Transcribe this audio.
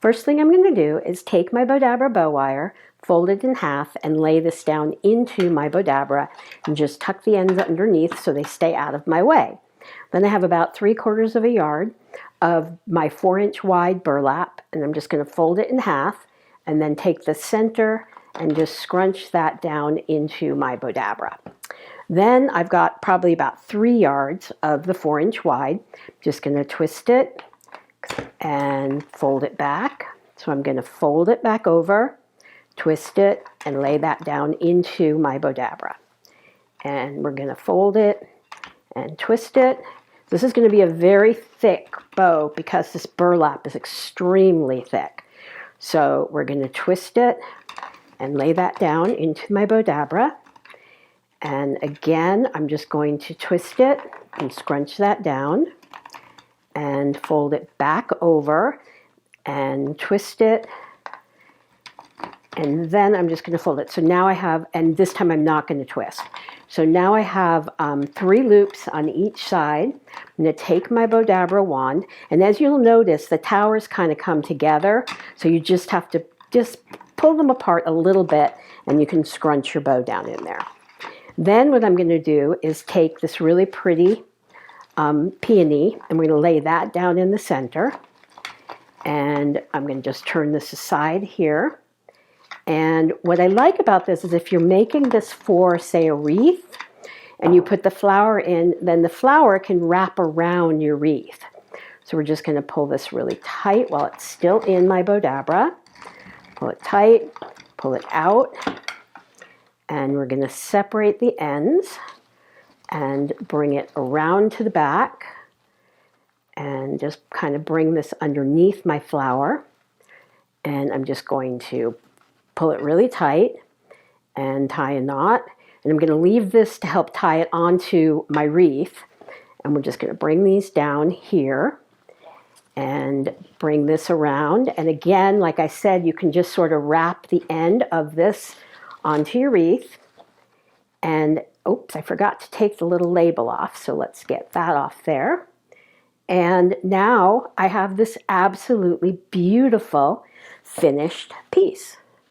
First thing I'm going to do is take my Bowdabra bow wire, fold it in half, and lay this down into my Bowdabra and just tuck the ends underneath so they stay out of my way. Then I have about 3/4 of a yard of my 4-inch wide burlap, and I'm just going to fold it in half and then take the center and just scrunch that down into my Bowdabra. Then I've got probably about 3 yards of the 4-inch wide. Just going to twist it and fold it back. So I'm going to fold it back over, twist it, and lay that down into my Bowdabra. And we're going to fold it and twist it. This is going to be a very thick bow because this burlap is extremely thick. So we're going to twist it and lay that down into my Bowdabra. And again, I'm just going to twist it and scrunch that down and fold it back over and twist it. And then I'm just going to fold it. So now I have, and this time I'm not going to twist. So now I have 3 loops on each side. I'm going to take my Bowdabra wand, and as you'll notice, the towers kind of come together. So you just have to just pull them apart a little bit, and you can scrunch your bow down in there. Then what I'm going to do is take this really pretty peony, and we're going to lay that down in the center. And I'm going to just turn this aside here. And what I like about this is if you're making this for, say, a wreath, and you put the flower in, then the flower can wrap around your wreath. So we're just going to pull this really tight while it's still in my Bowdabra. Pull it tight, pull it out, and we're going to separate the ends and bring it around to the back and just kind of bring this underneath my flower. And I'm just going to pull it really tight and tie a knot. And I'm going to leave this to help tie it onto my wreath. And we're just going to bring these down here and bring this around. And again, like I said, you can just sort of wrap the end of this onto your wreath. And oops, I forgot to take the little label off. So let's get that off there. And now I have this absolutely beautiful finished piece.